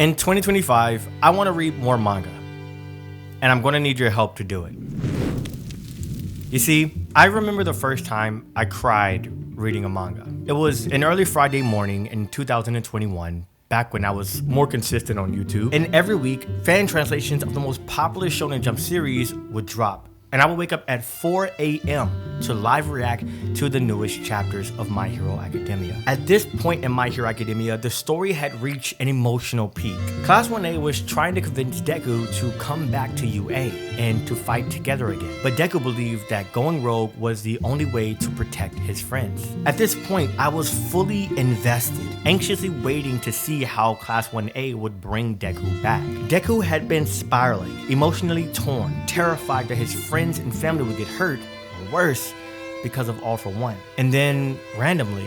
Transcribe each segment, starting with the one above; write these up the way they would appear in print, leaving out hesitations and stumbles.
In 2025, I want to read more manga, and I'm going to need your help to do it. You see, I remember the first time I cried reading a manga. It was an early Friday morning in 2021, back when I was more consistent on YouTube, and every week, fan translations of the most popular Shonen Jump series would drop. And I would wake up at 4 a.m. to live react to the newest chapters of My Hero Academia. At this point in My Hero Academia, the story had reached an emotional peak. Class 1A was trying to convince Deku to come back to UA and to fight together again. But Deku believed that going rogue was the only way to protect his friends. At this point, I was fully invested, anxiously waiting to see how Class 1A would bring Deku back. Deku had been spiraling, emotionally torn, terrified that his friends and family would get hurt, or worse, because of All for One. And then, randomly,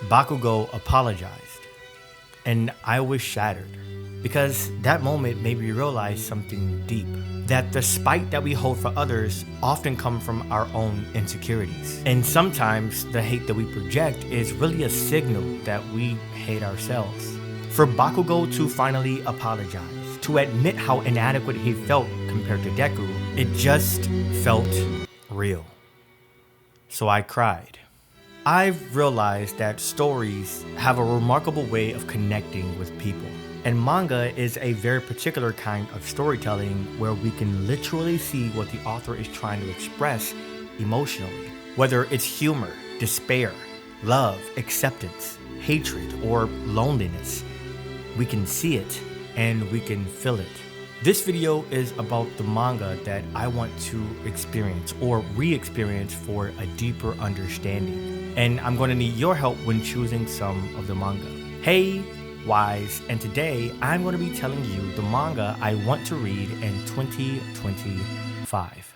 Bakugo apologized. And I was shattered, because that moment made me realize something deep. That the spite that we hold for others often come from our own insecurities. And sometimes the hate that we project is really a signal that we hate ourselves. For Bakugo to finally apologize, to admit how inadequate he felt compared to Deku, it just felt real. So I cried. I've realized that stories have a remarkable way of connecting with people. And manga is a very particular kind of storytelling where we can literally see what the author is trying to express emotionally. Whether it's humor, despair, love, acceptance, hatred, or loneliness, we can see it and we can feel it. This video is about the manga that I want to experience or re-experience for a deeper understanding. And I'm going to need your help when choosing some of the manga. Hey, Wise, and today I'm going to be telling you the manga I want to read in 2025.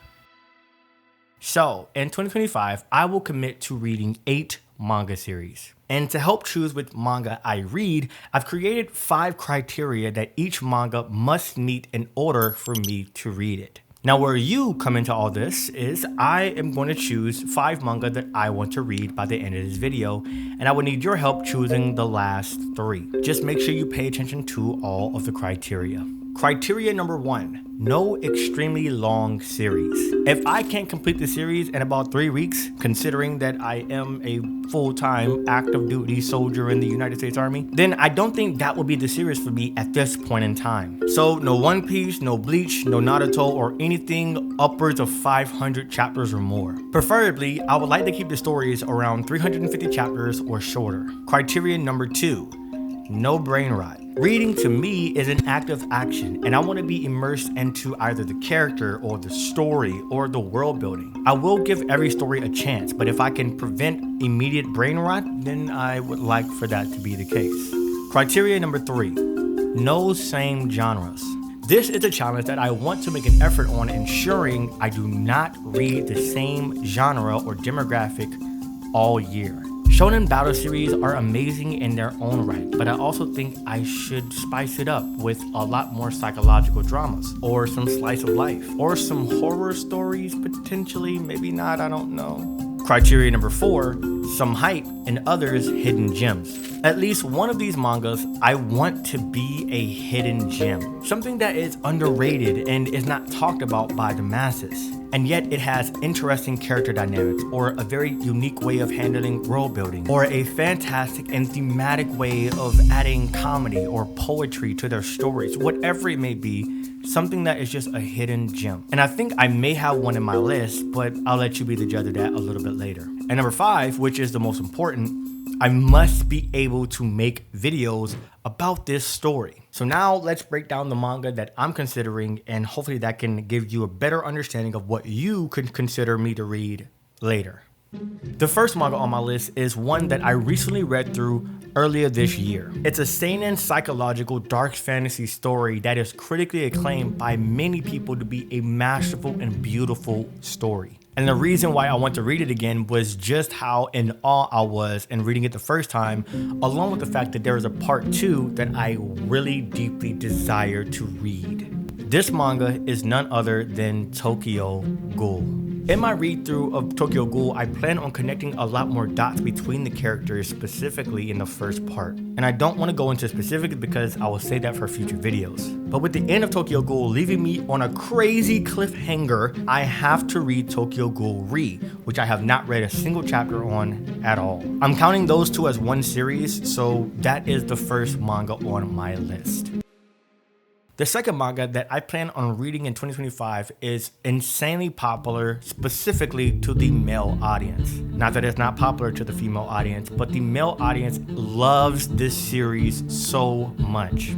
So, in 2025, I will commit to reading 8 manga series. And to help choose which manga I read, I've created 5 criteria that each manga must meet in order for me to read it. Now, where you come into all this is I am going to choose 5 manga that I want to read by the end of this video, and I will need your help choosing the last 3. Just make sure you pay attention to all of the criteria. Criteria number 1, no extremely long series. If I can't complete the series in about 3 weeks, considering that I am a full-time active duty soldier in the United States Army, then I don't think that will be the series for me at this point in time. So no One Piece, no Bleach, no Naruto, or anything upwards of 500 chapters or more. Preferably, I would like to keep the stories around 350 chapters or shorter. Criteria number 2, no brain rot. Reading to me is an act of action, and I want to be immersed into either the character or the story or the world building. I will give every story a chance, but if I can prevent immediate brain rot, then I would like for that to be the case. Criteria number 3, no same genres. This is a challenge that I want to make an effort on ensuring I do not read the same genre or demographic all year. Shonen battle series are amazing in their own right, but I also think I should spice it up with a lot more psychological dramas, or some slice of life, or some horror stories potentially, maybe not, I don't know. Criteria number 4, some hype and others hidden gems. At least one of these mangas I want to be a hidden gem, something that is underrated and is not talked about by the masses. And yet it has interesting character dynamics, or a very unique way of handling world building, or a fantastic and thematic way of adding comedy or poetry to their stories, whatever it may be, something that is just a hidden gem. And I think I may have one in my list, but I'll let you be the judge of that a little bit later. And number 5, which is the most important, I must be able to make videos about this story. So now let's break down the manga that I'm considering, and hopefully that can give you a better understanding of what you could consider me to read later. The first manga on my list is one that I recently read through earlier this year. It's a seinen psychological dark fantasy story that is critically acclaimed by many people to be a masterful and beautiful story. And the reason why I want to read it again was just how in awe I was in reading it the first time, along with the fact that there is a part 2 that I really deeply desire to read. This manga is none other than Tokyo Ghoul. In my read-through of Tokyo Ghoul, I plan on connecting a lot more dots between the characters, specifically in the first part. And I don't want to go into specifics because I will save that for future videos. But with the end of Tokyo Ghoul leaving me on a crazy cliffhanger, I have to read Tokyo Ghoul Re, which I have not read a single chapter on at all. I'm counting those two as one series, so that is the first manga on my list. The second manga that I plan on reading in 2025 is insanely popular, specifically to the male audience. Not that it's not popular to the female audience, but the male audience loves this series so much.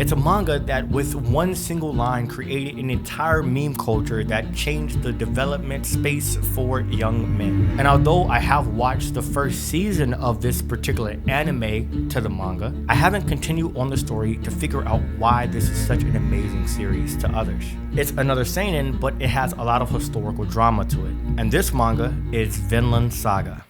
It's a manga that with one single line created an entire meme culture that changed the development space for young men. And although I have watched the first season of this particular anime to the manga, I haven't continued on the story to figure out why this is such an amazing series to others. It's another seinen, but it has a lot of historical drama to it. And this manga is Vinland Saga.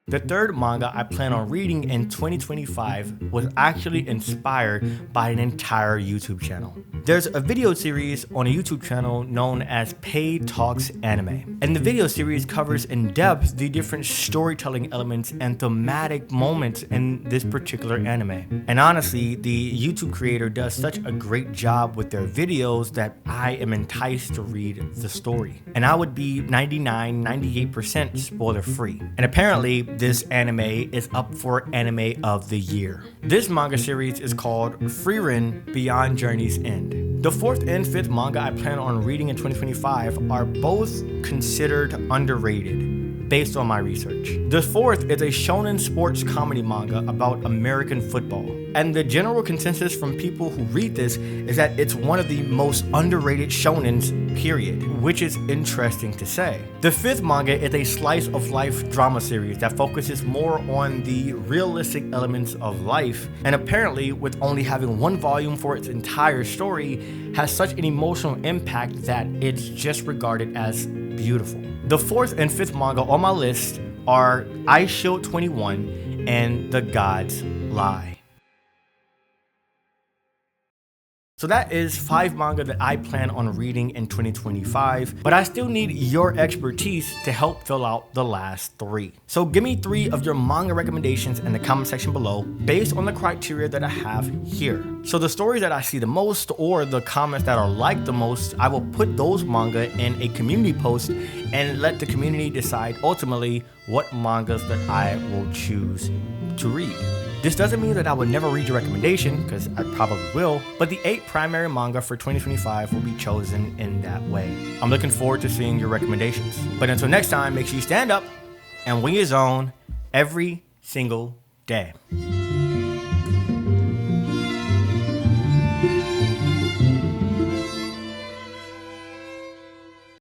The third manga I plan on reading in 2025 was actually inspired by an entire YouTube channel. There's a video series on a YouTube channel known as Pei Talks Anime. And the video series covers in depth the different storytelling elements and thematic moments in this particular anime. And honestly, the YouTube creator does such a great job with their videos that I am enticed to read the story. And I would be 98% spoiler free. And apparently, this anime is up for Anime of the Year. This manga series is called Frerin Beyond Journey's End. The fourth and fifth manga I plan on reading in 2025 are both considered underrated based on my research. The fourth is a shonen sports comedy manga about American football. And the general consensus from people who read this is that it's one of the most underrated shonens, period, which is interesting to say. The fifth manga is a slice of life drama series that focuses more on the realistic elements of life, and apparently with only having one volume for its entire story, has such an emotional impact that it's just regarded as beautiful. The fourth and fifth manga on my list are I Shield 21 and The Gods Lie. So that is 5 manga that I plan on reading in 2025, but I still need your expertise to help fill out the last 3. So give me 3 of your manga recommendations in the comment section below based on the criteria that I have here. So the stories that I see the most or the comments that are liked the most, I will put those manga in a community post and let the community decide ultimately what mangas that I will choose to read. This doesn't mean that I would never read your recommendation, because I probably will, but the 8 primary manga for 2025 will be chosen in that way. I'm looking forward to seeing your recommendations. But until next time, make sure you stand up and win your zone every single day.